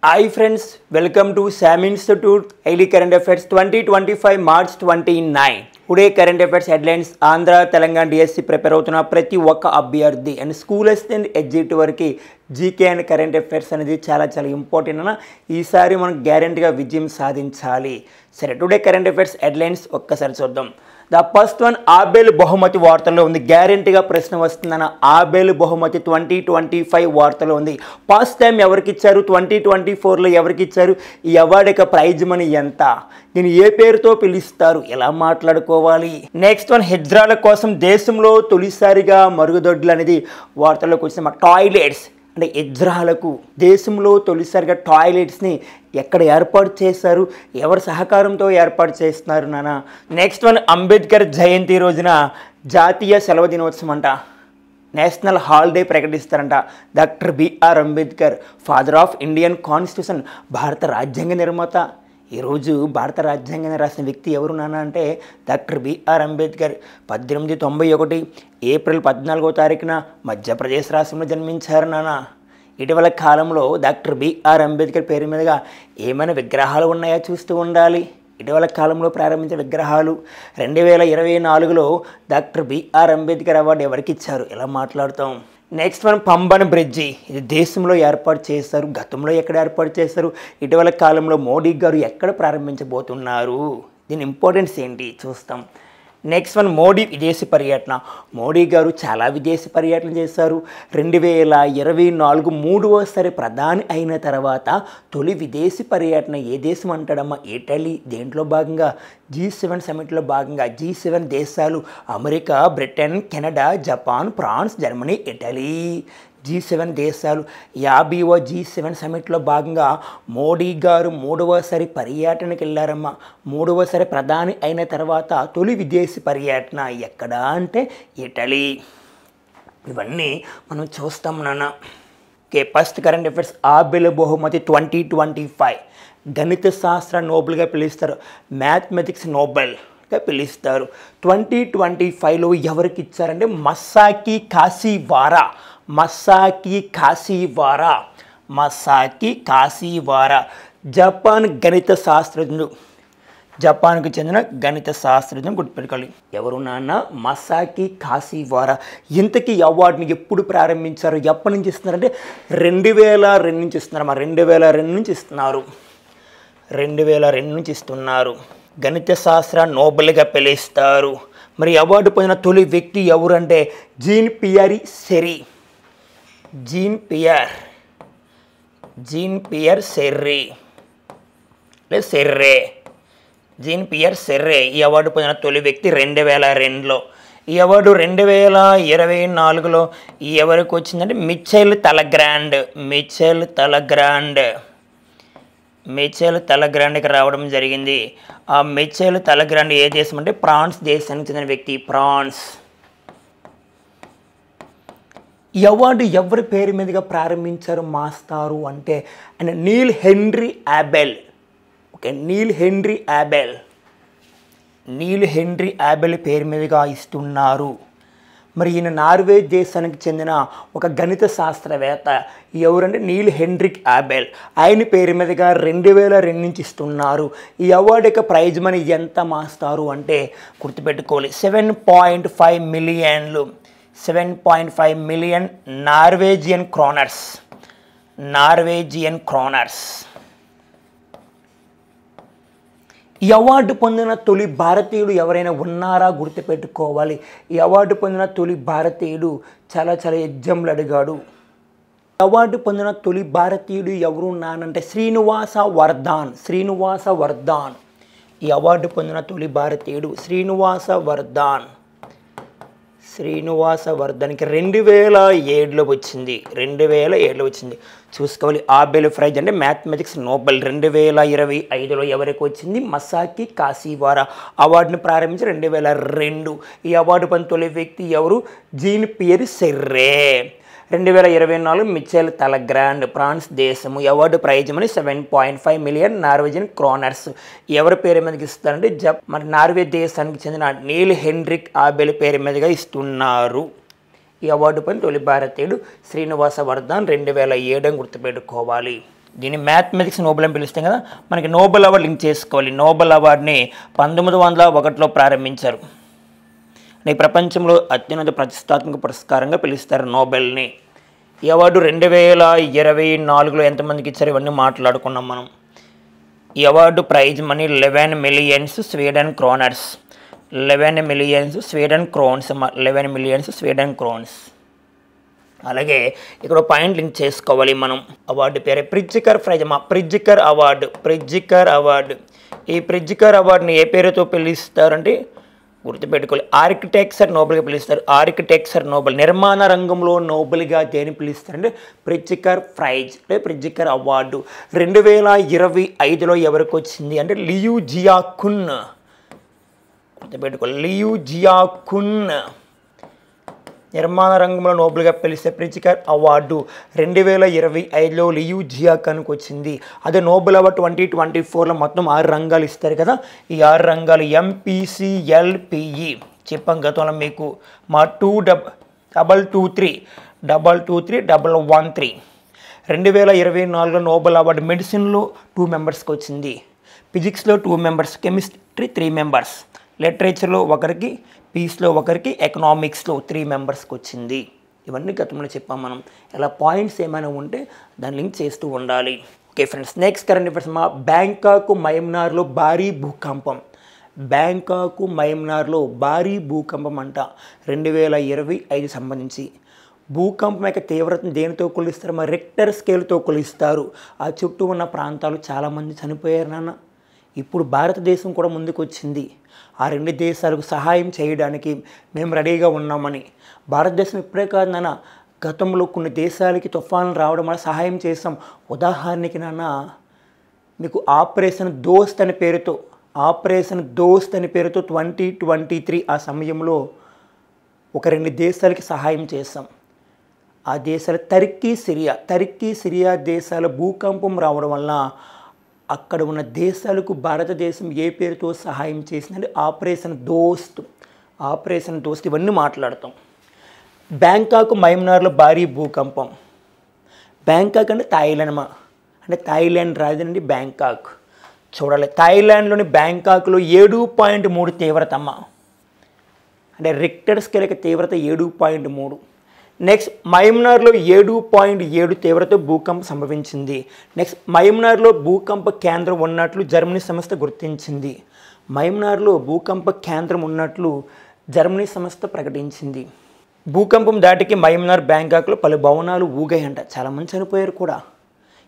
Hi friends, welcome to SAM Institute Daily Current Affairs 2025 March 29. Today current affairs headlines Andhra Telangana DSC prepare అవుతున్న ప్రతి ఒక్క అభ్యర్థి and school assistant exit వరకు GK and current affairs అనేది చాలా important అన్న ఈసారి మనం గ్యారెంటీగా విజయం సాధించాలి. సరే టుడే కరెంట్ అఫైర్స్ హెడ్లైన్స్ ఒక్కసారి చూద్దాం. ద ఫస్ట్ వన్ ఆబేల్ బహుమతి వార్తల్లో ఉంది. గ్యారెంటీగా ప్రశ్న వస్తుందన్న ఆబేల్ బహుమతి 2025 వార్తలో ఉంది. ఫస్ట్ టైం ఎవరికి ఇచ్చారు, 2024లో ఎవరికి ఇచ్చారు, ఈ అవార్డు యొక్క ప్రైజ్ మనీ ఎంత, దీన్ని ఏ పేరుతో పిలుస్తారు, ఎలా మాట్లాడుకోవాలి. నెక్స్ట్ వన్ హిజ్రాల కోసం దేశంలో తొలిసారిగా మరుగుదొడ్లు అనేది వార్తల్లోకి వచ్చిన టాయిలెట్స్ అంటే ఇజ్రాలకు దేశంలో తొలిసారిగా టాయిలెట్స్ని ఎక్కడ ఏర్పాటు చేశారు, ఎవరి సహకారంతో ఏర్పాటు చేస్తున్నారు నాన్న. నెక్స్ట్ వన్ అంబేద్కర్ జయంతి రోజున జాతీయ సెలవు దినోత్సవం అంట, నేషనల్ హాలిడే ప్రకటిస్తారంట. Doctor BR Ambedkar father of Indian constitution, భారత రాజ్యాంగ నిర్మాత. ఈరోజు భారత రాజ్యాంగాన్ని రాసిన వ్యక్తి ఎవరు నాన్న అంటే డాక్టర్ బిఆర్ అంబేద్కర్. 1891 ఏప్రిల్ 14వ తారీఖున మధ్యప్రదేశ్ రాష్ట్రంలో జన్మించారు నాన్న. ఇటీవల కాలంలో డాక్టర్ బిఆర్ అంబేద్కర్ పేరు మీదుగా ఏమైనా విగ్రహాలు ఉన్నాయా చూస్తూ ఉండాలి. ఇటీవల కాలంలో ప్రారంభించిన విగ్రహాలు 2024లో డాక్టర్ బిఆర్ అంబేద్కర్ అవార్డు ఎవరికి ఇచ్చారు, ఎలా మాట్లాడుతాం. నెక్స్ట్ మనం పంబన్ బ్రిడ్జి, ఇది దేశంలో ఏర్పాటు చేస్తారు, గతంలో ఎక్కడ ఏర్పాటు చేస్తారు, ఇటీవల కాలంలో మోడీ గారు ఎక్కడ ప్రారంభించబోతున్నారు, దీని ఇంపార్టెన్స్ ఏంటి చూస్తాం. నెక్స్ట్ వన్ మోడీ విదేశీ పర్యటన. మోడీ గారు చాలా విదేశీ పర్యటన చేశారు. 2024 మూడవసారి ప్రధాని అయిన తర్వాత తొలి విదేశీ పర్యటన ఏ దేశం అంటాడమ్మా, ఇటలీ. దేంట్లో భాగంగా G7 సమిట్లో భాగంగా G7 దేశాలు America, Britain, Canada, Japan, France, Germany, Italy. G7 దేశాలు 50వ G7 సమిట్లో భాగంగా మోడీ గారు మూడవసారి పర్యటనకి వెళ్ళారమ్మా. మూడవసారి ప్రధాని అయిన తర్వాత తొలి విదేశీ పర్యటన ఎక్కడ అంటే ఇటలీ. ఇవన్నీ మనం చూస్తాం నాన్న. Okay, first current affairs Abel బహుమతి 2025 గణిత శాస్త్ర నోబెల్గా పిలుస్తారు, మ్యాథమెటిక్స్ నోబెల్గా పిలుస్తారు. 2025లో ఎవరికి ఇచ్చారంటే మసాకి కాశీవారా. మసాకి కాశీవారా జపాన్ గణిత శాస్త్రజ్ఞుడు, జపాన్కు చెందిన గణిత శాస్త్రజ్ఞుడు గుర్తుపెట్టుకోవాలి. ఎవరు నాన్న, మసాకి కాశీవారా. ఇంతకీ అవార్డుని ఎప్పుడు ప్రారంభించారు, ఎప్పటి నుంచి ఇస్తున్నారంటే 2002 నుంచి ఇస్తున్నారమ్మా. 2002 నుంచి ఇస్తున్నారు. 2002 నుంచి ఇస్తున్నారు. గణిత శాస్త్ర నోబెల్గా పిలుస్తారు. మరి అవార్డు పొందిన తొలి వ్యక్తి ఎవరంటే జీన్ పియర్ సెర్రీ. జీన్ పియర్ సెర్రే ఈ అవార్డు పొందిన తొలి వ్యక్తి 2002లో. ఈ అవార్డు 2024లో ఎవరికి వచ్చిందంటే మిచెల్ తలగ్రాండ్కి రావడం జరిగింది. ఆ మిచెల్ తలగ్రాండ్ ఏ దేశం అంటే ఫ్రాన్స్ దేశానికి చెందిన వ్యక్తి, ఫ్రాన్స్. ఈ అవార్డు ఎవరి పేరు మీదుగా ప్రారంభించారు మాస్టారు అంటే ఆయన Neil Henry Abel. Okay, Neil Henry Abel పేరు మీదుగా ఇస్తున్నారు. మరి ఈయన నార్వే దేశానికి చెందిన ఒక గణిత శాస్త్రవేత్త. ఎవరంటే నీల్ హెన్రిక్ యాబెల్. ఆయన పేరు మీదుగా 2002 నుంచి ఇస్తున్నారు. ఈ అవార్డు యొక్క ప్రైజ్ మనీ ఎంత మాస్టారు అంటే గుర్తుపెట్టుకోవాలి, 7.5 మిలియన్లు. 7.5 మిలియన్ నార్వేజియన్ క్రోనర్స్. ఈ అవార్డు పొందిన తొలి భారతీయుడు ఎవరైనా ఉన్నారా గుర్తుపెట్టుకోవాలి. ఈ అవార్డు పొందిన తొలి భారతీయుడు చాలా ఎగ్జామ్లు అడిగాడు. అవార్డు పొందిన తొలి భారతీయుడు ఎవరు నానంటే శ్రీనివాస వర్ధన్. ఈ అవార్డు పొందిన తొలి భారతీయుడు శ్రీనివాస వర్ధన్కి 2007లో వచ్చింది. చూసుకోవాలి. ఆబేల్ ప్రైజ్ అంటే మ్యాథమెటిక్స్ నోబెల్ 2025లో ఎవరికి వచ్చింది, మసాకి కాశీవారా. అవార్డుని ప్రారంభించి 2002. ఈ అవార్డు పొందిన తొలి వ్యక్తి ఎవరు, Jean Pierre Serre. 2024 Michel Talagrand, France దేశము. Award prize money 7.5 million Norwegian kroners. ఎవరి పేరు మీదకి ఇస్తారంటే మరి నార్వే దేశానికి చెందిన నీల్ హెన్రిక్ ఆబెల్ పేరు మీదుగా ఇస్తున్నారు. ఈ అవార్డు పైన తొలి భారతీయుడు శ్రీనివాస వర్ధన్ 2007 గుర్తుపెట్టుకోవాలి. దీన్ని మ్యాథమెటిక్స్ నోబెల్ అని పిలుస్తాం కదా, మనకి నోబెల్ అవార్డు లింక్ చేసుకోవాలి. నోబెల్ అవార్డుని 1901లో ప్రారంభించారు. ఈ ప్రపంచంలో అత్యున్నత ప్రతిష్టాత్మక పురస్కారంగా పిలుస్తారు నోబెల్ని. ఈ అవార్డు 2024లో ఎంతమందికి ఇచ్చారు ఇవన్నీ మాట్లాడుకున్నాం మనం. ఈ award prize money 11 millions Sweden kroners. 11 millions Sweden krones. 11 millions Sweden krones. అలాగే ఇక్కడ పాయింట్ లింక్ చేసుకోవాలి మనం. అవార్డు పేరు ప్రిట్జికర్ ప్రైజ్. ప్రిట్జికర్ అవార్డు. ఈ ప్రిట్జికర్ అవార్డుని ఏ పేరుతో పిలుస్తారంటే గుర్తుపెట్టుకోవాలి, ఆర్కిటెక్చర్ నోబెల్గా పిలుస్తారు. Architecture Nobel. నిర్మాణ రంగంలో నోబెల్గా దేని పిలుస్తారంటే ప్రిట్జికర్ ప్రైజ్ లేదా ప్రిట్జికర్ అవార్డు. 2025లో ఎవరికి వచ్చింది అంటే లియు జియాకున్. గుర్తుపెట్టుకోవాలి, లియు జియాకున్ నిర్మాణ రంగంలో నోబెల్గా పిలిస్తే ప్రిట్జికర్ అవార్డు 2025లో లియు జియాకున్కి వచ్చింది. అదే నోబెల్ అవార్డు 2024లో మొత్తం 6 రంగాలు ఇస్తారు కదా. ఈ 6 రంగాలు MPCLPE చెప్పాం గతంలో మీకు. మా 2223 113 2024లో నోబెల్ అవార్డు మెడిసిన్లో 2 మెంబర్స్కి వచ్చింది, ఫిజిక్స్లో 2 మెంబర్స్, కెమిస్ట్రీ 3 మెంబర్స్, లిటరేచర్లో ఒకరికి, పీస్లో ఒకరికి, ఎకనామిక్స్లో 3 మెంబర్స్కి వచ్చింది. ఇవన్నీ గతంలో చెప్పాం మనం. ఇలా పాయింట్స్ ఏమైనా ఉంటే దాన్ని లింక్ చేస్తూ ఉండాలి. Okay friends, next current affairs. Bangkok మయన్మార్లో భారీ భూకంపం. బ్యాంకాక్ మయన్మార్లో భారీ భూకంపం అంట 2025 సంబంధించి. భూకంపం యొక్క తీవ్రతను దేనితో కొలుస్తారు? రిక్టర్ స్కేల్తో కొలుస్తారు. ఆ చుట్టూ ఉన్న ప్రాంతాలు చాలామంది చనిపోయారు నాన్న. ఇప్పుడు భారతదేశం కూడా ముందుకు వచ్చింది. ఆ 2 దేశాలకు సహాయం చేయడానికి మేము రెడీగా ఉన్నామని. భారతదేశం ఇప్పుడే కాదు నాన్న, గతంలో కొన్ని దేశాలకి తుఫాన్లు రావడం వల్ల సహాయం చేసాం. ఉదాహరణకి నాన్న మీకు ఆపరేషన్ దోస్త్ అనే పేరుతో 2023 ఆ సమయంలో ఒక 2 దేశాలకి సహాయం చేసాం. ఆ దేశాలు టర్కీ, సిరియా దేశాల భూకంపం రావడం వల్ల అక్కడ ఉన్న దేశాలకు భారతదేశం ఏ పేరుతో సహాయం చేసిందంటే ఆపరేషన్ దోస్త్. ఇవన్నీ మాట్లాడతాం. బ్యాంకాక్ మయన్మార్లో భారీ భూకంపం. బ్యాంకాక్ అంటే థాయిలాండ్ అంటే థాయిలాండ్ రాజధాని బ్యాంకాక్. చూడాలి, థాయిలాండ్లోని బ్యాంకాక్లో 7.3 తీవ్రత అంటే రిక్టర్ స్కేల్ యొక్క తీవ్రత 7.3. నెక్స్ట్ మయన్మార్లో 7.7 తీవ్రత భూకంపం సంభవించింది. నెక్స్ట్ మయన్మార్లో భూకంప కేంద్రం ఉన్నట్లు జర్మనీ సంస్థ గుర్తించింది. మయన్మార్లో భూకంప కేంద్రం ఉన్నట్లు జర్మనీ సంస్థ ప్రకటించింది. భూకంపం దాటికి మయన్మార్ బ్యాంకాక్లో పలు భవనాలు ఊగాయంట. చాలామంది చనిపోయారు కూడా.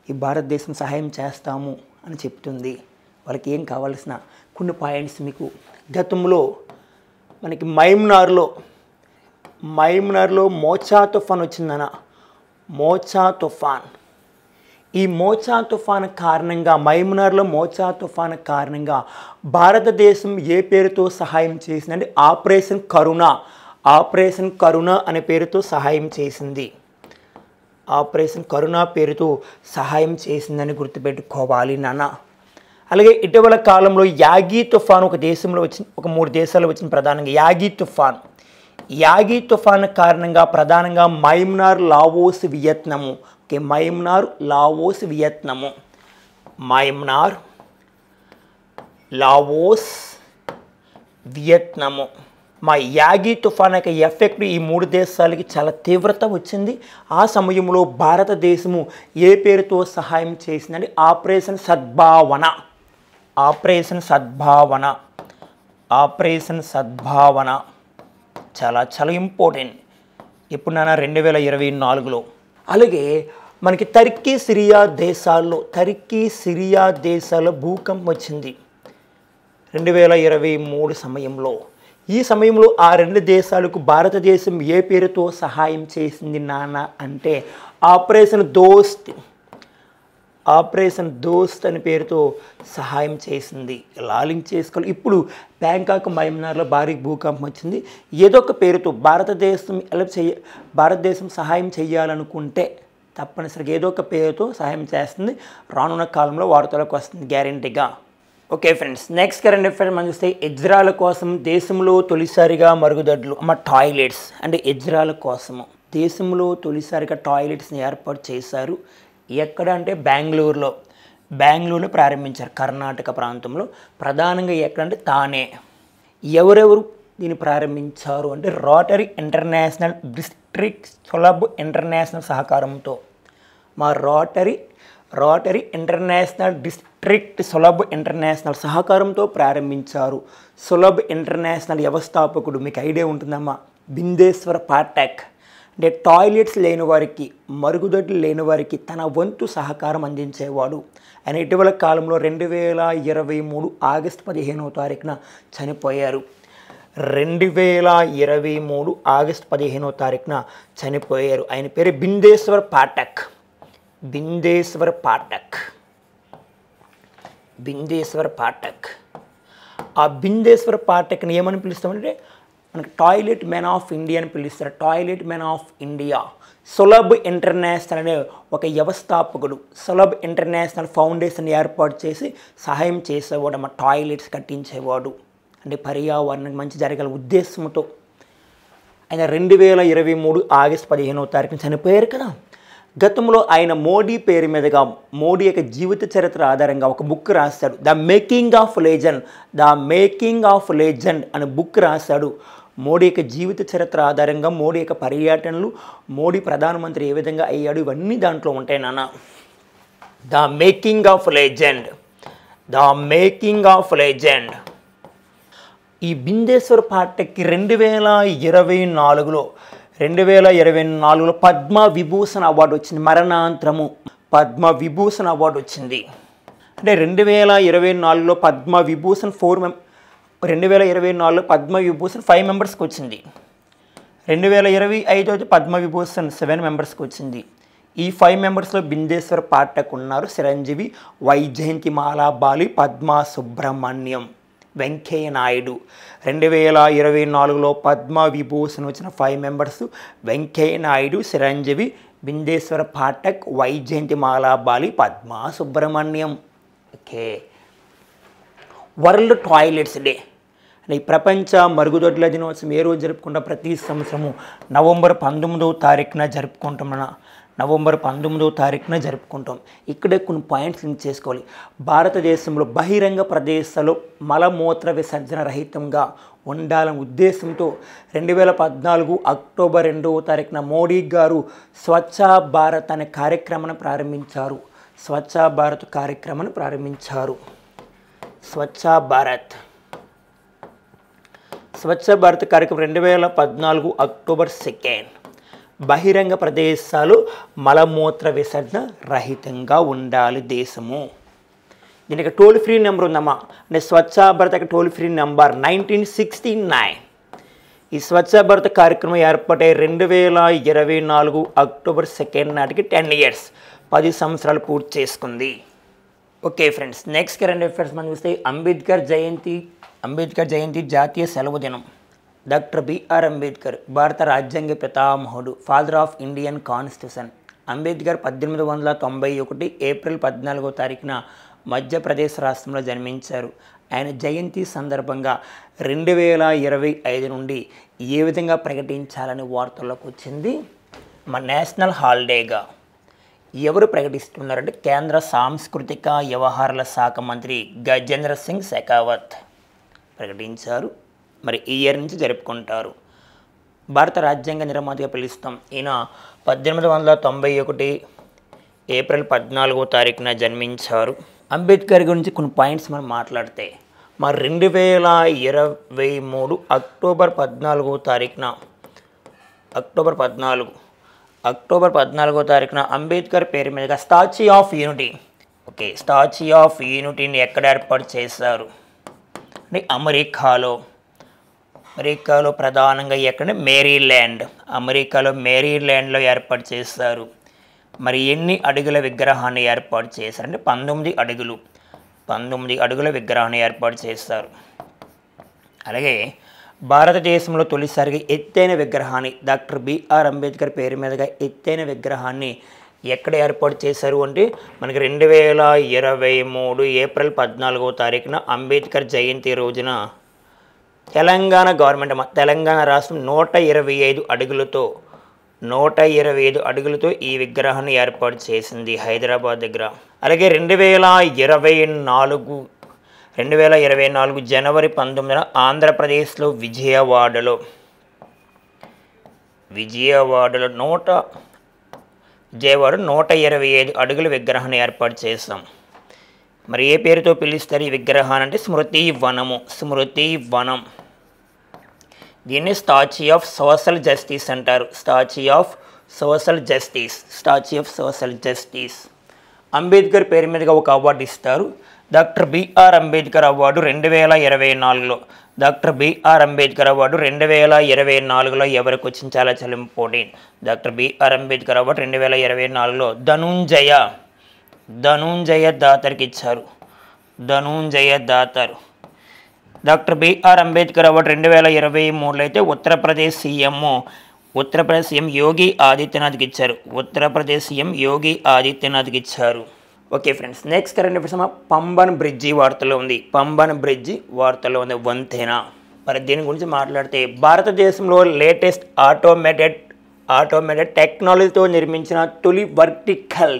ఈ భారతదేశం సహాయం చేస్తాము అని చెప్తుంది. వాళ్ళకి ఏం కావాల్సిన కొన్ని పాయింట్స్ మీకు. గతంలో మనకి మయన్మార్లో మోచా తుఫాన్ వచ్చిందన్న. మోచా తుఫాన్. ఈ మోచా తుఫాన్ కారణంగా మయన్మార్లో మోచా తుఫాన్ కారణంగా భారతదేశం ఏ పేరుతో సహాయం చేసిందంటే ఆపరేషన్ కరుణ అనే పేరుతో సహాయం చేసింది. ఆపరేషన్ కరుణ పేరుతో సహాయం చేసిందని గుర్తుపెట్టుకోవాలి నాన్న. అలాగే ఇటీవల కాలంలో యాగి తుఫాన్ ఒక 3 దేశాల్లో వచ్చిన ప్రధానంగా యాగి తుఫాన్ కారణంగా ప్రధానంగా Myanmar, Laos, Vietnam. Okay, Myanmar, Laos, Vietnam. Myanmar, Laos, Vietnam. Yagi తుఫాన్ యొక్క ఎఫెక్ట్ ఈ 3 దేశాలకి చాలా తీవ్రత వచ్చింది. ఆ సమయంలో భారతదేశము ఏ పేరుతో సహాయం చేసిందంటే ఆపరేషన్ సద్భావన. చాలా ఇంపార్టెంట్. ఇప్పుడు నాన్న 2024లో. అలాగే మనకి టర్కీ, సిరియా దేశాల్లో భూకంపం వచ్చింది 2023 సమయంలో. ఈ సమయంలో ఆ 2 దేశాలకు భారతదేశం ఏ పేరుతో సహాయం చేసింది నాన్న అంటే ఆపరేషన్ దోస్త్ అనే పేరుతో సహాయం చేసింది. ఇలా లింక్ చేసుకోవాలి. ఇప్పుడు బ్యాంకాక్ మయన్మార్లో భారీ భూకంపం వచ్చింది. ఏదో ఒక పేరుతో భారతదేశం సహాయం చేయాలనుకుంటే తప్పనిసరిగా ఏదో ఒక పేరుతో సహాయం చేస్తుంది. రానున్న కాలంలో వార్తలకు వస్తుంది గ్యారెంటీగా. Okay friends, next current affairs మనం చూస్తే ఇజ్రాయెల్ కోసం దేశంలో తొలిసారిగా మరుగుదొడ్లు టాయిలెట్స్ అంటే ఇజ్రాయెల్ కోసము దేశంలో తొలిసారిగా టాయిలెట్స్ని ఏర్పాటు చేశారు. ఎక్కడ అంటే బెంగళూరులో ప్రారంభించారు, కర్ణాటక ప్రాంతంలో. ప్రధానంగా ఎక్కడంటే తానే. ఎవరెవరు దీన్ని ప్రారంభించారు అంటే rotary international district Sulabh international సహకారంతో. మా rotary international district Sulabh international సహకారంతో ప్రారంభించారు. సులభ్ ఇంటర్నేషనల్ వ్యవస్థాపకుడు మీకు ఐడియా ఉంటుందమ్మా, బిందేశ్వర్ పాఠక్. అంటే టాయిలెట్స్ లేని వారికి, మరుగుదొడ్లు లేని వారికి తన వంతు సహకారం అందించేవాడు. ఆయన ఇటీవల కాలంలో 2023 ఆగస్టు 15వ తారీఖున చనిపోయారు. 2023 ఆగస్టు 15వ తారీఖున చనిపోయారు. ఆయన పేరు బిందేశ్వర్ పాఠక్. ఆ బిందేశ్వర్ పాఠక్ని ఏమని పిలుస్తామంటే మనకి టాయిలెట్ మ్యాన్ ఆఫ్ ఇండియా అని పిలుస్తారు. Toilet man of India. Sulabh international అనే ఒక వ్యవస్థాపకుడు సులభ్ ఇంటర్నేషనల్ ఫౌండేషన్ ఏర్పాటు చేసి సహాయం చేసేవాడు. మా టాయిలెట్స్ కట్టించేవాడు. అంటే పర్యావరణానికి మంచి జరగాల ఉద్దేశంతో ఆయన 2023 ఆగస్టు 15వ తారీఖున చనిపోయారు కదా. గతంలో ఆయన మోడీ పేరు మీదుగా మోడీ యొక్క జీవిత చరిత్ర ఆధారంగా ఒక బుక్ రాశాడు. ద మేకింగ్ ఆఫ్ లెజెండ్ అనే బుక్ రాశాడు. మోడీ యొక్క జీవిత చరిత్ర ఆధారంగా మోడీ యొక్క పర్యటనలు, మోడీ ప్రధానమంత్రి ఏ విధంగా అయ్యాడు, ఇవన్నీ దాంట్లో ఉంటాయి నాన్న. The making of legend. ఈ బిందేశ్వర్ పాఠక్కి 2024లో పద్మ విభూషణ్ అవార్డు వచ్చింది. మరణాంతరము పద్మ విభూషణ్ అవార్డు వచ్చింది. అంటే 2024లో పద్మ విభూషణ్ 2024లో పద్మ విభూషణ్ 5 మెంబర్స్కి వచ్చింది. 2025 పద్మ విభూషణ్ 7 మెంబర్స్కి వచ్చింది. ఈ 5 మెంబర్స్లో బిందేశ్వర్ పాఠక్ ఉన్నారు, చిరంజీవి, వైజయంతిమాలా బాలి, పద్మా సుబ్రహ్మణ్యం, వెంకయ్య నాయుడు. 2024లో పద్మ విభూషణ్ వచ్చిన 5 members Venkaiah Naidu, Chiranjeevi, Bindeshwar Pathak, Vyjayanthimala Bali, Padma Subrahmanyam. Okay. World toilets day అంటే ఈ ప్రపంచ మరుగుదొడ్ల దినోత్సవం ఏ రోజు జరుపుకుంటాం? ప్రతి సంవత్సరము నవంబర్ 19వ తారీఖున జరుపుకుంటాం. నవంబర్ 19వ తారీఖున జరుపుకుంటాం. ఇక్కడే కొన్ని పాయింట్స్ లింక్ చేసుకోవాలి. భారతదేశంలో బహిరంగ ప్రదేశాల్లో మలమూత్ర విసర్జన రహితంగా ఉండాలనే ఉద్దేశంతో 2014 అక్టోబర్ 2వ తారీఖున మోడీ గారు స్వచ్ఛ భారత్ అనే కార్యక్రమాన్ని ప్రారంభించారు. స్వచ్ఛ భారత్ కార్యక్రమాన్ని ప్రారంభించారు. స్వచ్ఛ భారత్ కార్యక్రమం 2014 అక్టోబర్ 2. బహిరంగ ప్రదేశాలు మలమూత్ర విసర్జన రహితంగా ఉండాలి దేశము. దీనికి టోల్ ఫ్రీ నెంబర్ ఉందమ్మా. అంటే స్వచ్ఛ భారత్ యొక్క టోల్ ఫ్రీ నెంబర్ 1969. ఈ స్వచ్ఛ భారత్ కార్యక్రమం ఏర్పాటై 2024 అక్టోబర్ 2 నాటికి 10 ఇయర్స్ 10 సంవత్సరాలు పూర్తి చేసుకుంది. Okay friends, next current affairs మనం చూస్తే అంబేద్కర్ జయంతి జాతీయ సెలవు దినం. డాక్టర్ బిఆర్ అంబేద్కర్ భారత రాజ్యాంగ పితామహుడు, father of Indian constitution. Ambedkar 1891 April 14వ తారీఖున మధ్యప్రదేశ్ రాష్ట్రంలో జన్మించారు. ఆయన జయంతి సందర్భంగా 2025 నుండి ఏ విధంగా ప్రకటించాలని వార్తల్లోకి వచ్చింది? మన నేషనల్ హాలిడేగా ఎవరు ప్రకటిస్తున్నారంటే కేంద్ర సాంస్కృతిక వ్యవహారాల శాఖ మంత్రి గజేంద్ర సింగ్ షెకావత్ ప్రకటించారు. మరి ఈ ఇయర్ నుంచి జరుపుకుంటారు. భారత రాజ్యాంగ నిర్మాతగా పిలుస్తాం. ఈయన 1891 ఏప్రిల్ 14వ తారీఖున జన్మించారు. అంబేద్కర్ గురించి కొన్ని పాయింట్స్ మనం మాట్లాడితే మరి 2023 అక్టోబర్ 14వ తారీఖున అంబేద్కర్ పేరు మీదుగా statue of unity. Okay, statue of యూనిటీని ఎక్కడ ఏర్పాటు చేశారు అంటే అమెరికాలో ప్రధానంగా ఎక్కడ? అమెరికాలో మేరీల్యాండ్లో ఏర్పాటు చేస్తారు. మరి ఎన్ని అడుగుల విగ్రహాన్ని ఏర్పాటు చేశారంటే 19 అడుగుల విగ్రహాన్ని ఏర్పాటు చేస్తారు. అలాగే భారతదేశంలో తొలిసారిగా ఎత్తైన విగ్రహాన్ని డాక్టర్ బిఆర్ అంబేద్కర్ పేరు మీదుగా ఎత్తైన విగ్రహాన్ని ఎక్కడ ఏర్పాటు చేశారు అంటే మనకి 2023 ఏప్రిల్ 14వ తారీఖున అంబేద్కర్ జయంతి రోజున తెలంగాణ రాష్ట్రం 125 అడుగులతో 125 అడుగులతో ఈ విగ్రహాన్ని ఏర్పాటు చేసింది హైదరాబాద్ దగ్గర. అలాగే 2024 జనవరి 19న ఆంధ్రప్రదేశ్లో విజయవాడలో 125 అడుగుల విగ్రహాన్ని ఏర్పాటు చేశాం. మరి ఏ పేరుతో పిలుస్తారు ఈ విగ్రహాన్ని అంటే స్మృతి వనం. దీన్ని స్టాచ్యూ ఆఫ్ సోషల్ జస్టిస్ అంటారు. Statue of social justice. Ambedkar పేరు మీదుగా ఒక అవార్డు ఇస్తారు. Doctor BR Ambedkar award 2024లో. Doctor BR Ambedkar award 2024లో ఎవరికి వచ్చింది? చాలా important. Doctor BR Ambedkar award 2024లో Dhanunjaya దాతర్కి ఇచ్చారు. డాక్టర్ బిఆర్ అంబేద్కర్ అవార్డు 2023లో అయితే ఉత్తరప్రదేశ్ సీఎం యోగి ఆదిత్యనాథ్కి ఇచ్చారు. Okay friends, next current affairs Pamban bridge వార్తలో ఉంది. వంతెన. మరి దీని గురించి మాట్లాడితే భారతదేశంలో లేటెస్ట్ ఆటోమేటెడ్ టెక్నాలజీతో నిర్మించిన తొలి వర్టికల్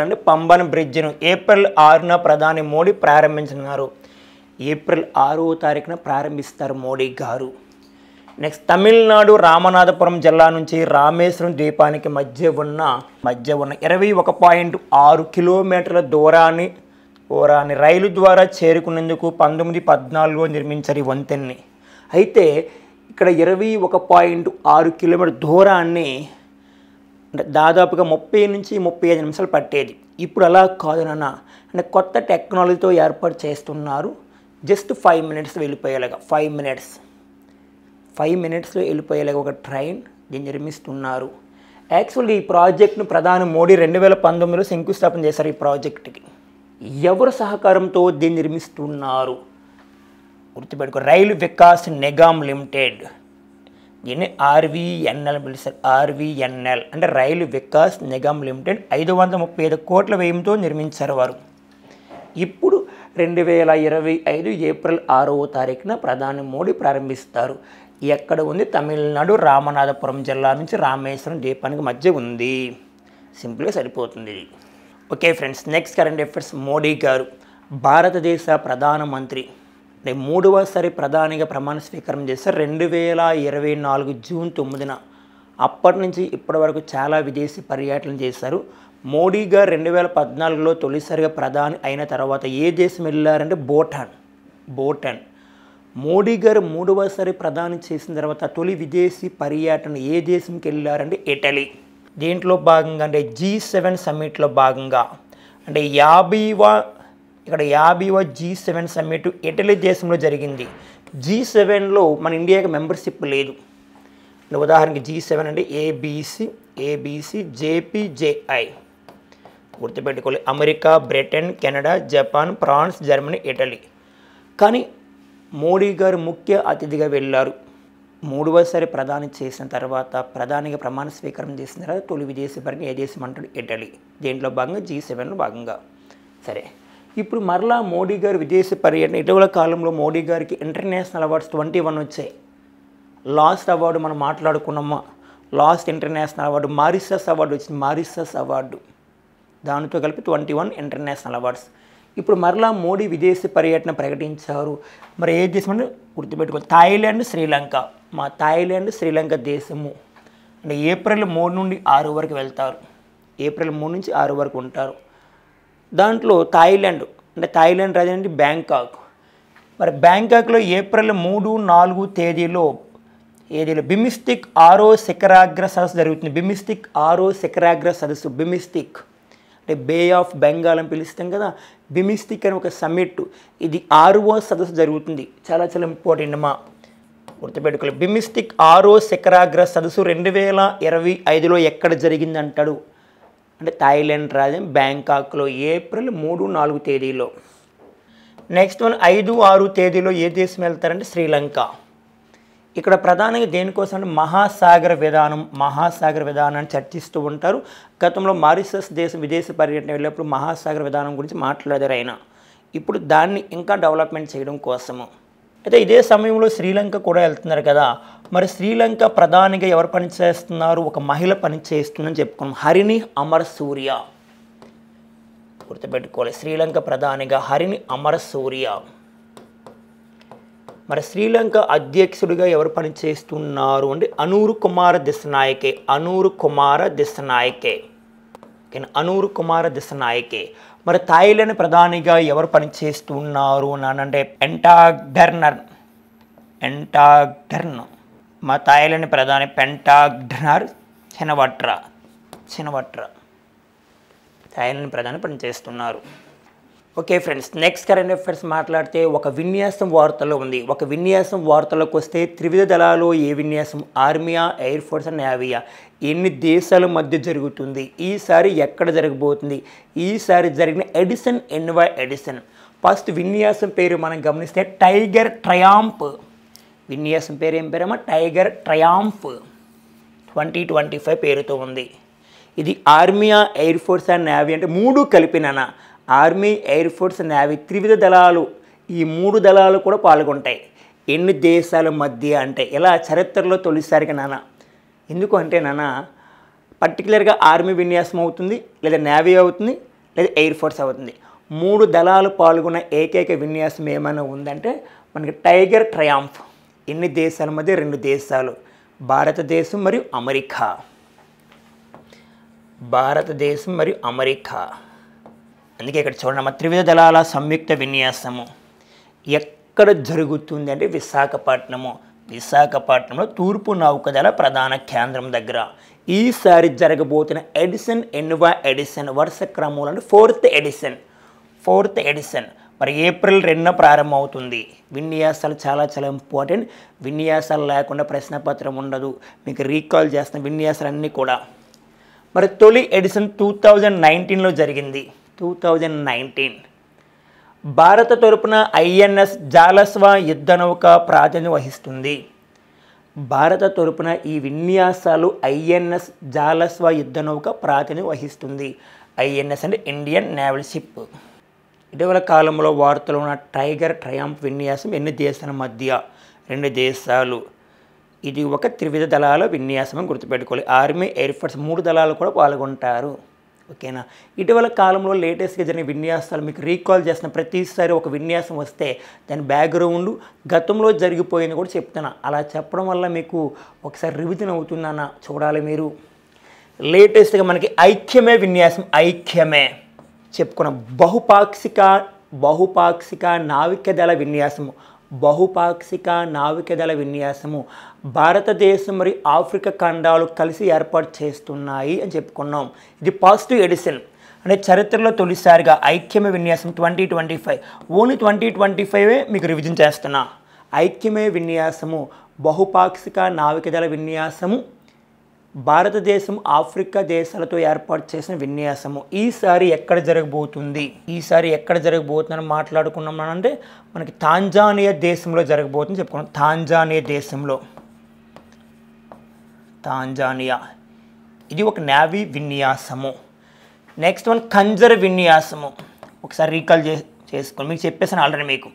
అంటే పంబన్ బ్రిడ్జిను ఏప్రిల్ 6న ప్రధాని మోడీ ప్రారంభించనున్నారు. ఏప్రిల్ 6వ తారీఖున ప్రారంభిస్తారు మోడీ గారు. నెక్స్ట్ తమిళనాడు రామనాథపురం జిల్లా నుంచి రామేశ్వరం ద్వీపానికి మధ్య ఉన్న 21.6 కిలోమీటర్ల దూరాన్ని రైలు ద్వారా చేరుకునేందుకు 1914లో నిర్మించారు ఈ వంతెన్ని. అయితే ఇక్కడ 21.6 కిలోమీటర్ దూరాన్ని దాదాపుగా 30 నుంచి 35 నిమిషాలు పట్టేది. ఇప్పుడు అలా కాదు నాన్న, అంటే కొత్త టెక్నాలజీతో ఏర్పాటు చేస్తున్నారు. జస్ట్ 5 మినిట్స్ వెళ్ళిపోయేలాగా 5 మినిట్స్లో వెళ్ళిపోయేలాగా ఒక ట్రైన్ దీన్ని నిర్మిస్తున్నారు. యాక్చువల్లీ ఈ ప్రాజెక్ట్ను ప్రధాని మోడీ 2019లో శంకుస్థాపన చేశారు. ఈ ప్రాజెక్టుకి ఎవరు సహకారంతో దీన్ని నిర్మిస్తున్నారు? గుర్తుపెట్టుకో, రైలు వికాస్ నిగమ్ లిమిటెడ్. దీన్ని ఆర్వీఎన్ఎల్ పిలుస్తారు. ఆర్వీఎన్ఎల్ అంటే రైలు వికాస్ నిగమ్ లిమిటెడ్ 535 కోట్ల వ్యయంతో నిర్మించారు వారు. ఇప్పుడు 2025 ఏప్రిల్ 6వ తారీఖున ప్రధాని మోడీ ప్రారంభిస్తారు. ఎక్కడ ఉంది? తమిళనాడు రామనాథపురం జిల్లా నుంచి రామేశ్వరం ద్వీపానికి మధ్య ఉంది. సింపుల్గా సరిపోతుంది. Okay friends, next current affairs. Modi గారు భారతదేశ ప్రధానమంత్రి 3వసారి ప్రధానిగా ప్రమాణ స్వీకారం చేశారు 2024 జూన్ 9న. అప్పటి నుంచి ఇప్పటి వరకు చాలా విదేశీ పర్యటనలు చేశారు. మోడీ గారు 2014లో తొలిసారిగా ప్రధాని అయిన తర్వాత ఏ దేశం వెళ్ళారంటే భూటాన్. మోడీ గారు 3వసారి ప్రధాని చేసిన తర్వాత తొలి విదేశీ పర్యటన ఏ దేశంకి వెళ్ళారంటే ఇటలీ. దీంట్లో భాగంగా అంటే G7 సమ్మిట్లో భాగంగా అంటే 50వ G7 సమ్మిట్ ఇటలీ దేశంలో జరిగింది. G7లో మన ఇండియాకి మెంబర్షిప్ లేదు. ఉదాహరణకి G7 అంటే ABC JPJI గుర్తుపెట్టుకోవాలి. America, Britain, Canada, Japan, France, Germany, Italy. కానీ మోడీ గారు ముఖ్య అతిథిగా వెళ్ళారు. 3వసారి ప్రధాని చేసిన తర్వాత ప్రధానిగా ప్రమాణ స్వీకారం చేసిన తర్వాత తొలి విదేశీ పర్యటన ఏ దేశం అంటాడు? ఇటలీ. దీంట్లో భాగంగా G7లో భాగంగా. సరే, ఇప్పుడు మరలా మోడీ గారు విదేశీ పర్యటన. ఇటీవల కాలంలో మోడీ గారికి ఇంటర్నేషనల్ అవార్డ్స్ 21 వచ్చాయి. లాస్ట్ అవార్డు మనం మాట్లాడుకున్నామా, last international award Mauritius award వచ్చింది. మారిషస్ అవార్డు దానితో కలిపి 21 ఇంటర్నేషనల్ అవార్డ్స్. ఇప్పుడు మరలా మోడీ విదేశీ పర్యటన ప్రకటించారు. మరి ఏ దేశం అంటే గుర్తుపెట్టుకో, థాయిలాండ్, శ్రీలంక. మా థాయిలాండ్, శ్రీలంక దేశము అంటే ఏప్రిల్ 3 నుండి 6 వరకు వెళ్తారు. ఏప్రిల్ 3 నుంచి 6 వరకు ఉంటారు. దాంట్లో థాయిలాండ్ రాజధాని బ్యాంకాక్. మరి బ్యాంకాక్లో ఏప్రిల్ 3, 4 తేదీలో బిమిస్టిక్ 6వ శిఖరాగ్ర సదస్సు జరుగుతుంది. బిమిస్టిక్ 6వ శిఖరాగ్ర సదస్సు. బిమిస్టిక్ అంటే బే ఆఫ్ బెంగాల్ అని పిలుస్తాం కదా. బిమిస్టిక్ అని ఒక సమ్మిట్. ఇది 6వ సదస్సు జరుగుతుంది. చాలా ఇంపార్టెంట్ మా గుర్తుపెట్టుకోవాలి. బిమిస్టిక్ 6వ శిఖరాగ్ర సదస్సు 2025లో ఎక్కడ జరిగింది అంటాడు అంటే థాయిలాండ్ రాజధాని బ్యాంకాక్లో ఏప్రిల్ 3, 4 తేదీలో. నెక్స్ట్ 5, 6 తేదీలో ఏ దేశం వెళ్తారంటే శ్రీలంక. ఇక్కడ ప్రధానంగా దేనికోసం అంటే మహాసాగర విధానాన్ని చర్చిస్తూ ఉంటారు. గతంలో మారిషస్ దేశం విదేశీ పర్యటన వెళ్ళినప్పుడు మహాసాగర విధానం గురించి మాట్లాడారు ఆయన. ఇప్పుడు దాన్ని ఇంకా డెవలప్మెంట్ చేయడం కోసము అయితే ఇదే సమయంలో శ్రీలంక కూడా వెళ్తున్నారు కదా, మరి శ్రీలంక ప్రధానిగా ఎవరు పనిచేస్తున్నారు? ఒక మహిళ పనిచేస్తుందని చెప్పుకున్నాం, హరిణి అమరసూర్య. గుర్తుపెట్టుకోవాలి, శ్రీలంక ప్రధానిగా హరిణి అమరసూర్య. మరి శ్రీలంక అధ్యక్షుడిగా ఎవరు పనిచేస్తున్నారు అంటే అనూరు కుమార దిశనాయకే. అనూరు కుమార దిశనాయకే. అనూరు కుమార దిశనాయకే. మరి థాయిలాండ్ ప్రధానిగా ఎవరు పనిచేస్తున్నారు అని అంటే పెంటాగ్డర్నర్. మా థాయిలాండ్ ప్రధాని పెంటాగ్డర్నర్ చినవట్ర. థాయిలాండ్ ప్రధాని పనిచేస్తున్నారు. Okay friends, next current affairs మాట్లాడితే ఒక విన్యాసం వార్తలో ఉంది. ఒక విన్యాసం వార్తలోకి వస్తే త్రివిధ దళాలు ఏ విన్యాసం? ఆర్మీయా, ఎయిర్ ఫోర్స్, నేవీయా? ఎన్ని దేశాల మధ్య జరుగుతుంది? ఈసారి ఎక్కడ జరగబోతుంది? ఈసారి జరిగిన ఎడిషన్ ఎడిషన్. ఫస్ట్ విన్యాసం పేరు మనం గమనిస్తే టైగర్ ట్రయాంఫ్. విన్యాసం పేరు ఏం పేరమ్మా? టైగర్ ట్రయాంఫ్ 2025 పేరుతో ఉంది. ఇది ఆర్మీయా, ఎయిర్ ఫోర్స్ అండ్ నేవీ అంటే మూడు కలిపినానా. ఆర్మీ, ఎయిర్ ఫోర్స్, నేవీ త్రివిధ దళాలు, ఈ మూడు దళాలు కూడా పాల్గొంటాయి. ఎన్ని దేశాల మధ్య అంటే ఇలా చరిత్రలో తొలిసారిగా నాన్న. ఎందుకు అంటే నాన్న, పర్టికులర్గా ఆర్మీ విన్యాసం అవుతుంది, లేదా నేవీ అవుతుంది, లేదా ఎయిర్ ఫోర్స్ అవుతుంది. మూడు దళాలు పాల్గొన్న ఏకైక విన్యాసం ఏమైనా ఉందంటే మనకి టైగర్ ట్రయాంఫ్. ఎన్ని దేశాల మధ్య? 2 దేశాలు, భారతదేశం మరియు అమెరికా. భారతదేశం మరియు అమెరికా. అందుకే ఇక్కడ చూడండి, త్రివిధ దళాల సంయుక్త విన్యాసము ఎక్కడ జరుగుతుంది అంటే విశాఖపట్నంలో తూర్పు నౌకదళ ప్రధాన కేంద్రం దగ్గర. ఈసారి జరగబోతున్న ఎడిషన్ వరుస క్రమంలో అంటే 4th ఎడిషన్ మరి ఏప్రిల్ 2న ప్రారంభమవుతుంది. విన్యాసాలు చాలా ఇంపార్టెంట్. విన్యాసాలు లేకుండా ప్రశ్నపత్రం ఉండదు. మీకు రీకాల్ చేస్తున్న విన్యాసాలన్నీ కూడా. మరి తొలి ఎడిషన్ 2019లో జరిగింది. 2019 భారత తరపున ఐఎన్ఎస్ జాలస్వా యుద్ధ నౌక ప్రాతినిధ్యం వహిస్తుంది. భారత తరపున ఈ విన్యాసాలు ఐఎన్ఎస్ జాలస్వా యుద్ధ నౌక ప్రాతినిధ్యం వహిస్తుంది. ఐఎన్ఎస్ అంటే ఇండియన్ నేవల్ షిప్. ఇటీవల కాలంలో వార్తలు ఉన్న టైగర్ ట్రయాంఫ్ విన్యాసం ఎన్ని దేశాల మధ్య? 2 దేశాలు. ఇది ఒక త్రివిధ దళాల విన్యాసం అని గుర్తుపెట్టుకోవాలి. ఆర్మీ, ఎయిర్ ఫోర్స్ 3 దళాలు కూడా పాల్గొంటారు. ఓకేనా. ఇటీవల కాలంలో లేటెస్ట్గా జరిగిన విన్యాసాలు మీకు రీకాల్ చేసిన ప్రతిసారి ఒక విన్యాసం వస్తే దాని బ్యాక్గ్రౌండ్ గతంలో జరిగిపోయింది కూడా చెప్తున్నా. అలా చెప్పడం వల్ల మీకు ఒకసారి రివిజన్ అవుతుందన్న చూడాలి మీరు. లేటెస్ట్గా మనకి ఐక్యమే విన్యాసం చెప్పుకున్నాం. బహుపాక్షిక నావికదళ విన్యాసము భారతదేశం మరియు ఆఫ్రికా ఖండాలు కలిసి ఏర్పాటు చేస్తున్నాయి అని చెప్పుకున్నాం. ఇది పాజిటివ్ ఎడిషన్ అంటే చరిత్రలో తొలిసారిగా ఐక్యమే విన్యాసం 2025. ఓన్లీ 2025 మీకు రివిజన్ చేస్తున్నా. ఐక్యమే విన్యాసము బహుపాక్షిక నావికదళ విన్యాసము భారతదేశం ఆఫ్రికా దేశాలతో ఏర్పాటు చేసిన విన్యాసము. ఈసారి ఎక్కడ జరగబోతుంది అని మాట్లాడుకున్నాం అంటే మనకి తాంజానియా దేశంలో జరగబోతుంది చెప్పుకున్నాం. తాంజానియా ఇది ఒక నేవీ విన్యాసము. నెక్స్ట్ వన్ ఖంజర్ విన్యాసము. ఒకసారి రీకాల్ చేసుకోండి, మీకు చెప్పేసాను ఆల్రెడీ మీకు.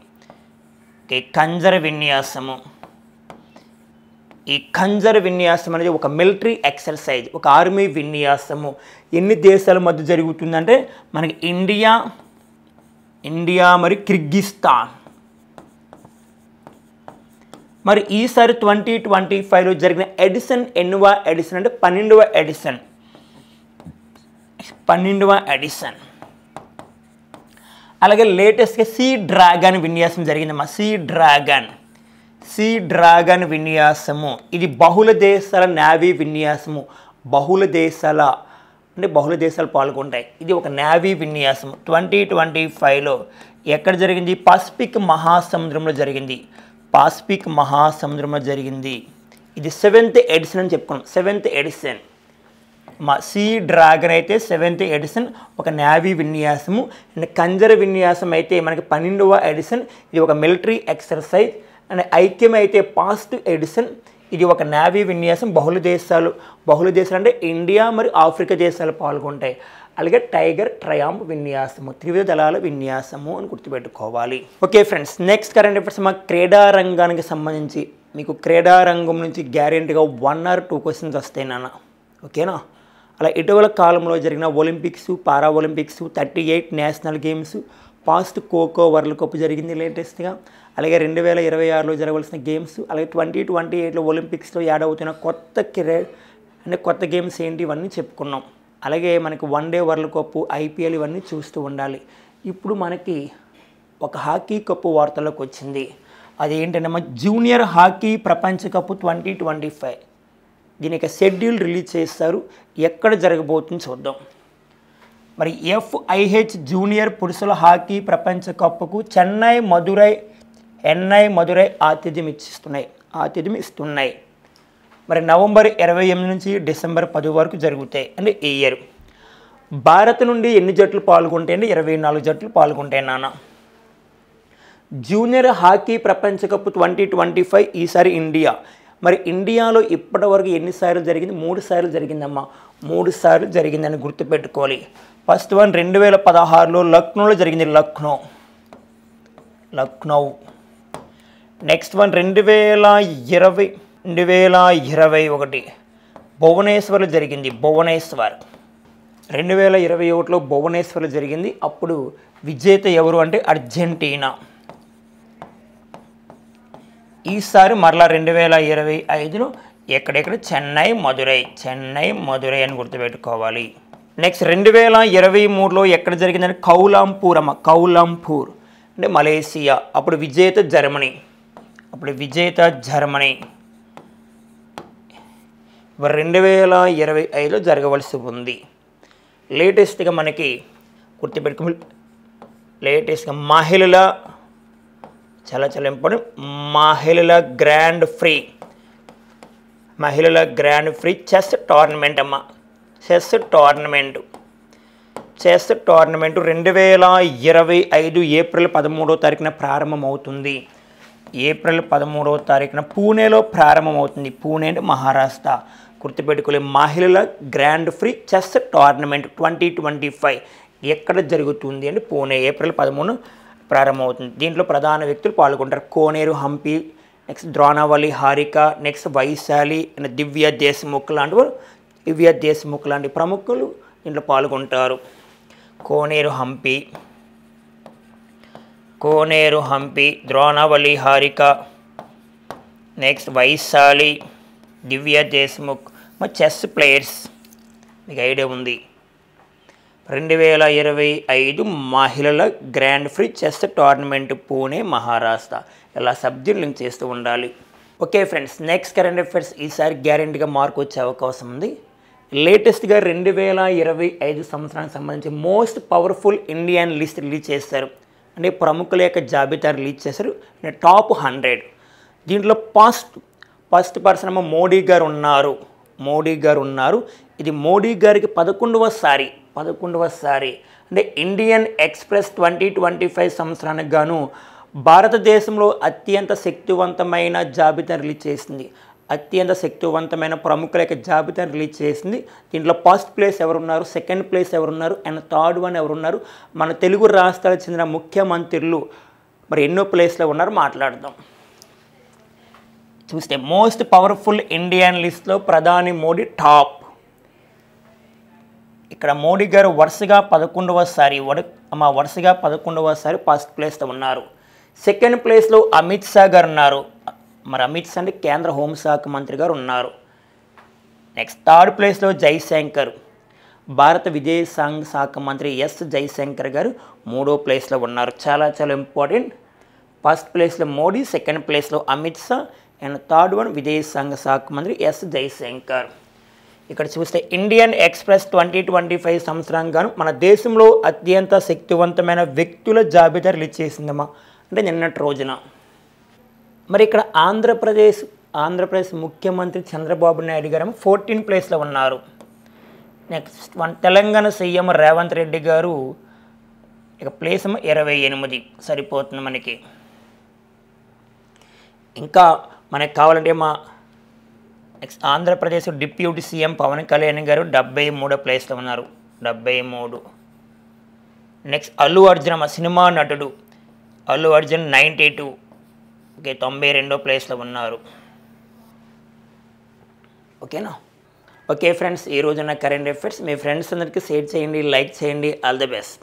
ఓకే, ఖంజర్ విన్యాసము. ఈ ఖంజర్ విన్యాసం అనేది ఒక మిలిటరీ ఎక్సర్సైజ్, ఒక ఆర్మీ విన్యాసము. ఎన్ని దేశాల మధ్య జరుగుతుందంటే మనకి ఇండియా మరియు కిర్గిస్తాన్. మరి ఈసారి 2025లో జరిగిన ఎడిషన్ అంటే 12వ ఎడిషన్. అలాగే లేటెస్ట్గా సీ డ్రాగన్ విన్యాసం జరిగిందమ్మా. సీ డ్రాగన్ విన్యాసము ఇది బహుళ దేశాల నేవీ విన్యాసము. బహుళ దేశాలు పాల్గొంటాయి. ఇది ఒక నేవీ విన్యాసం 2025లో ఎక్కడ జరిగింది? పసిఫిక్ మహాసముద్రంలో జరిగింది. ఇది 7th ఎడిషన్ అని చెప్పుకున్నాం. 7th ఎడిషన్ మా సీ డ్రాగన్ అయితే 7th ఎడిషన్ ఒక నేవీ విన్యాసము. అండ్ ఖంజర్ విన్యాసం అయితే మనకి 12వ ఎడిషన్. ఇది ఒక మిలిటరీ ఎక్సర్సైజ్. అండ్ ఐక్యం అయితే పాజిటివ్ ఎడిషన్. ఇది ఒక నేవీ విన్యాసం. బహుళ దేశాలు అంటే ఇండియా మరియు ఆఫ్రికా దేశాలు పాల్గొంటాయి. అలాగే టైగర్ ట్రయాంప్ విన్యాసము, త్రివిధ దళాల విన్యాసము అని గుర్తుపెట్టుకోవాలి. Okay friends, next current affairs మా క్రీడా రంగానికి సంబంధించి మీకు క్రీడా రంగం నుంచి గ్యారెంటీగా 1 or 2 క్వశ్చన్స్ వస్తాయి నాన్న. ఓకేనా? అలా ఇటీవల కాలంలో జరిగిన ఒలింపిక్స్, పారా Olympics, 38 national games, past kho kho world cup జరిగింది లేటెస్ట్గా, అలాగే 2026లో జరగవలసిన గేమ్స్, అలాగే 2028లో ఒలింపిక్స్లో యాడ్ అవుతున్న కొత్త గేమ్స్ ఏంటి ఇవన్నీ చెప్పుకున్నాం. అలాగే మనకి 1 డే వరల్డ్ కప్, IPL ఇవన్నీ చూస్తూ ఉండాలి. ఇప్పుడు మనకి ఒక హాకీ కప్పు వార్తల్లోకి వచ్చింది. అదేంటంటే మన జూనియర్ హాకీ ప్రపంచ కప్ 2025 దీని యొక్క షెడ్యూల్ రిలీజ్ చేస్తారు. ఎక్కడ జరగబోతుందో చూద్దాం. మరి FIH జూనియర్ పురుషుల హాకీ ప్రపంచ కప్కు చెన్నై, మదురై ఆతిథ్యం ఇస్తున్నాయి. మరి నవంబర్ 28 నుంచి డిసెంబర్ 10 వరకు జరుగుతాయి. అంటే ఈ ఇయర్ భారత్ నుండి ఎన్ని జట్లు పాల్గొంటాయండి? 24 జట్లు పాల్గొంటాయి నాన్న. జూనియర్ హాకీ ప్రపంచ కప్ 2025 ఈసారి ఇండియా. మరి ఇండియాలో ఇప్పటివరకు ఎన్నిసార్లు జరిగింది? 3 సార్లు జరిగిందమ్మా. 3 సార్లు జరిగిందని గుర్తుపెట్టుకోవాలి. ఫస్ట్ వన్ 2016లో లక్నోలో జరిగింది, లక్నో. నెక్స్ట్ వన్ 2021 భువనేశ్వర్లో జరిగింది, 2021లో భువనేశ్వర్లో జరిగింది. అప్పుడు విజేత ఎవరు అంటే అర్జెంటీనా. ఈసారి మరలా 2025లో ఎక్కడెక్కడ? చెన్నై, మదురై అని గుర్తుపెట్టుకోవాలి. నెక్స్ట్ 2023లో ఎక్కడ జరిగిందంటే కౌలాంపూర్ అంటే మలేసియా. అప్పుడు విజేత జర్మనీ. 2025లో జరగవలసి ఉంది. లేటెస్ట్గా మనకి గుర్తుపెట్టుకో మహిళల చాలా ఇంపార్టెంట్ మహిళల గ్రాండ్ ఫ్రీ చెస్ టోర్నమెంట్ అమ్మ. చెస్ టోర్నమెంట్ 2025 ఏప్రిల్ 13వ తారీఖున ప్రారంభమవుతుంది. పూణేలో ప్రారంభమవుతుంది. పూణే అంటే మహారాష్ట్ర. గుర్తుపెట్టుకోలే మహిళల గ్రాండ్ ఫ్రీ చెస్ టోర్నమెంట్ 2025 ఎక్కడ జరుగుతుంది అంటే పూణే, ఏప్రిల్ 13 ప్రారంభమవుతుంది. దీంట్లో ప్రధాన వ్యక్తులు పాల్గొంటారు. కోనేరు హంపి, నెక్స్ట్ ద్రోణావళి హారిక, నెక్స్ట్ వైశాలి, దివ్య దేశ్ముఖ్ లాంటి ప్రముఖులు దీంట్లో పాల్గొంటారు. కోనేరు హంపి, ద్రోణావళి హారిక, నెక్స్ట్ వైశాలి, దివ్య దేశ్ముఖ్ చెస్ ప్లేయర్స్. మీకు ఐడియా ఉంది. 2025 మహిళల grand free chess tournament Pune, Maharashtra. ఇలా సబ్జెక్ట్ లింక్ చేస్తూ ఉండాలి. Okay friends, next current affairs ఈసారి గ్యారెంటీగా మార్క్ వచ్చే అవకాశం ఉంది. లేటెస్ట్గా 2025 సంవత్సరానికి సంబంధించి most powerful Indian list release చేశారు. అంటే ప్రముఖుల యొక్క జాబితా రిలీజ్ చేశారు. టాప్ 100 దీంట్లో ఫస్ట్ పర్సన్ ఏమో మోడీ గారు ఉన్నారు. ఇది మోడీ గారికి 11వ సారి అంటే ఇండియన్ ఎక్స్ప్రెస్ 2025 సంవత్సరానికి గాను భారతదేశంలో అత్యంత శక్తివంతమైన జాబితా రిలీజ్ చేసింది. అత్యంత శక్తివంతమైన ప్రముఖుల యొక్క జాబితా రిలీజ్ చేసింది. దీంట్లో ఫస్ట్ ప్లేస్ ఎవరున్నారు, సెకండ్ ప్లేస్ ఎవరున్నారు, అండ్ థర్డ్ వన్ ఎవరున్నారు, మన తెలుగు రాష్ట్రాలకు చెందిన ముఖ్యమంత్రులు మరి ఎన్నో ప్లేస్లో ఉన్నారు మాట్లాడదాం. చూస్తే మోస్ట్ పవర్ఫుల్ ఇండియన్ లిస్ట్లో ప్రధాని మోడీ టాప్. ఇక్కడ మోడీ గారు వరుసగా 11వ సారి ఫస్ట్ ప్లేస్లో ఉన్నారు. సెకండ్ ప్లేస్లో అమిత్ షా గారు ఉన్నారు. మరి అమిత్ షా అంటే కేంద్ర హోంశాఖ మంత్రి గారు ఉన్నారు. నెక్స్ట్ థర్డ్ ప్లేస్లో జైశంకర్, భారత విదేశాంగ శాఖ మంత్రి జైశంకర్ గారు 3వ ప్లేస్లో ఉన్నారు. చాలా ఇంపార్టెంట్. ఫస్ట్ ప్లేస్లో మోడీ, సెకండ్ ప్లేస్లో Amit Shah, and third one విదేశాంగ శాఖ మంత్రి జైశంకర్. ఇక్కడ చూస్తే ఇండియన్ ఎక్స్ప్రెస్ 2025 సంవత్సరానికి గాను మన దేశంలో అత్యంత శక్తివంతమైన వ్యక్తుల జాబితా రిలీజ్ చేసిందమ్మా. అంటే నిన్నటి రోజున. మరి ఇక్కడ ఆంధ్రప్రదేశ్ ముఖ్యమంత్రి చంద్రబాబు నాయుడు గారు 14th ప్లేస్లో ఉన్నారు. Next one Telangana CM Revanth Reddy గారు ఇక ప్లేస్ 28 సరిపోతుంది మనకి. ఇంకా మనకి కావాలంటే next Andhra Pradesh deputy CM Pawan Kalyan గారు 73వ ప్లేస్లో ఉన్నారు. 73. నెక్స్ట్ అల్లు అర్జున్ మా సినిమా నటుడు అల్లు అర్జున్ 92. ఓకే, 92వ ప్లేస్లో ఉన్నారు. ఓకేనా? ఓకే ఫ్రెండ్స్, ఈ రోజున కరెంట్ అఫైర్స్ మీ ఫ్రెండ్స్ అందరికీ షేర్ చేయండి, లైక్ చేయండి. All the best.